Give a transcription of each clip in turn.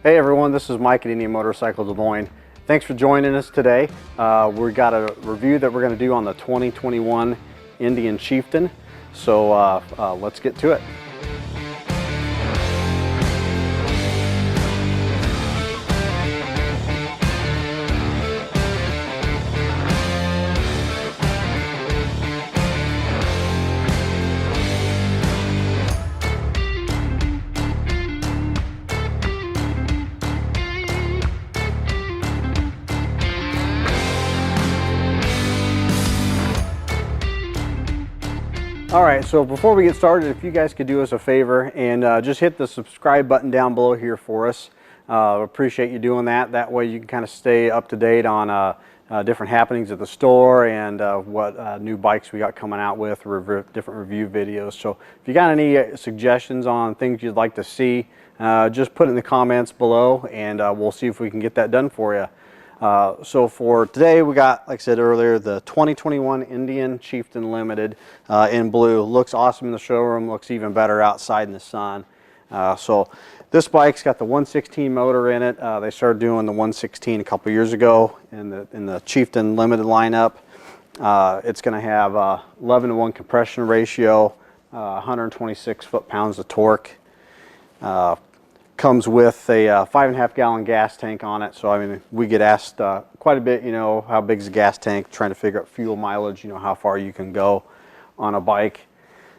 Hey everyone, this is Mike at Indian Motorcycle Des Moines. Thanks for joining us today. We've got a review that we're going to do on the 2021 Indian Chieftain. So let's get to it. All right, so before we get started, if you guys could do us a favor and just hit the subscribe button down below here for us. Appreciate you doing that. That way you can kind of stay up to date on different happenings at the store and what new bikes we got coming out with, different review videos. So if you got any suggestions on things you'd like to see, just put it in the comments below and we'll see if we can get that done for you. So for today we got, like I said earlier, the 2021 Indian Chieftain Limited in blue. Looks awesome in the showroom, looks even better outside in the sun. So this bike's got the 116 motor in it. They started doing the 116 a couple years ago in the Chieftain Limited lineup. It's going to have 11-to-1 compression ratio, 126 foot-pounds of torque. Comes with a 5.5 gallon gas tank on it. So I mean, we get asked quite a bit, you know, how big is the gas tank, trying to figure out fuel mileage, you know, how far you can go on a bike.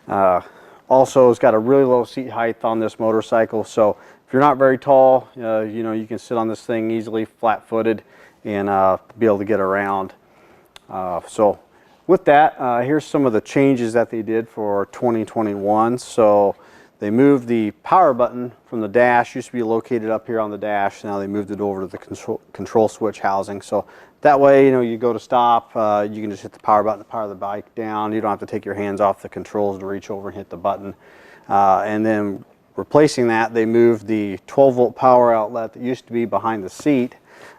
Also, it's got a really low seat height on this motorcycle. So if you're not very tall, you know, you can sit on this thing easily, flat-footed, and be able to get around. So with that, here's some of the changes that they did for 2021. So they moved the power button from the dash. Used to be located up here on the dash. Now they moved it over to the control switch housing. So that way, you know, you go to stop, you can just hit the power button to power the bike down. You don't have to take your hands off the controls to reach over and hit the button. And then replacing that, they moved the 12-volt power outlet that used to be behind the seat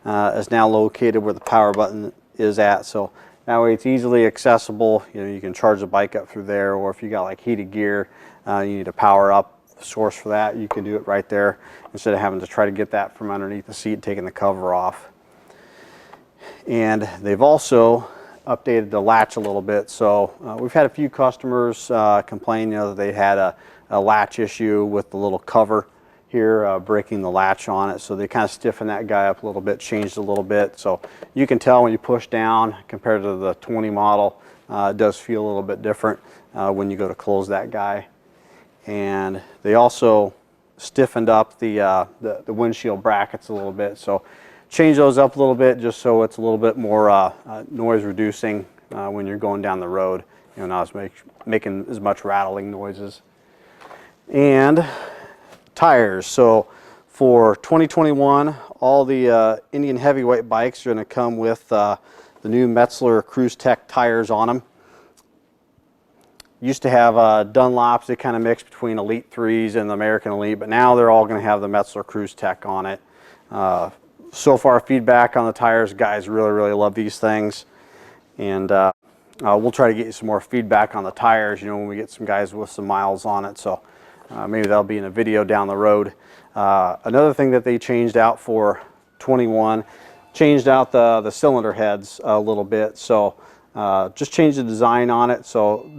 is now located where the power button is at. So that way it's easily accessible. You know, you can charge the bike up through there, or if you got like heated gear, you need a power up source for that, you can do it right there instead of having to try to get that from underneath the seat and taking the cover off. And they've also updated the latch a little bit. So we've had a few customers complain, you know, that they had a latch issue with the little cover here breaking the latch on it. So they kind of stiffened that guy up a little bit, changed a little bit. So you can tell when you push down compared to the 20 model, it does feel a little bit different when you go to close that guy. And they also stiffened up the windshield brackets a little bit. So change those up a little bit just so it's a little bit more noise reducing when you're going down the road. You know, not making as much rattling noises. And tires. So for 2021, all the Indian heavyweight bikes are going to come with the new Metzeler Cruise Tech tires on them. Used to have Dunlops. They kind of mixed between Elite 3s and the American Elite, but now they're all going to have the Metzeler Cruise Tech on it. So far, feedback on the tires, guys really love these things, and we'll try to get you some more feedback on the tires, you know, when we get some guys with some miles on it. So maybe that'll be in a video down the road. Another thing that they changed out for 21, changed out the cylinder heads a little bit. So just changed the design on it. So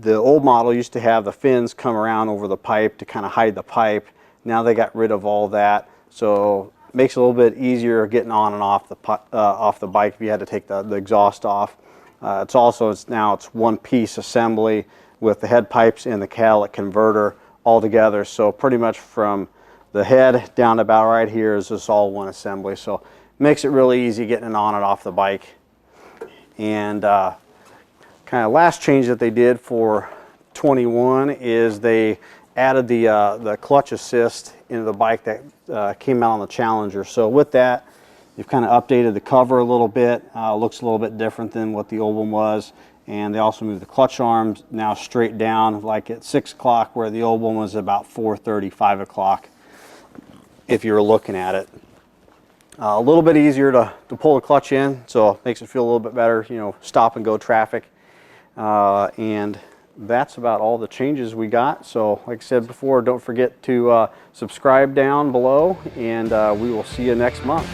the old model used to have the fins come around over the pipe to kind of hide the pipe. Now they got rid of all that, so it makes it a little bit easier getting on and off the bike if you had to take the exhaust off. Now it's one piece assembly with the head pipes and the catalytic converter all together. So pretty much from the head down to about right here is just all one assembly. So it makes it really easy getting it on and off the bike. And kind of last change that they did for 21 is they added the clutch assist into the bike that came out on the Challenger. So with that, they've kind of updated the cover a little bit. Looks a little bit different than what the old one was. And they also moved the clutch arms now straight down, like at 6 o'clock, where the old one was about 4:30, 5 o'clock, if you were looking at it. A little bit easier to pull the clutch in, so it makes it feel a little bit better, you know, stop and go traffic. And that's about all the changes we got. So like I said before, don't forget to subscribe down below, and we will see you next month.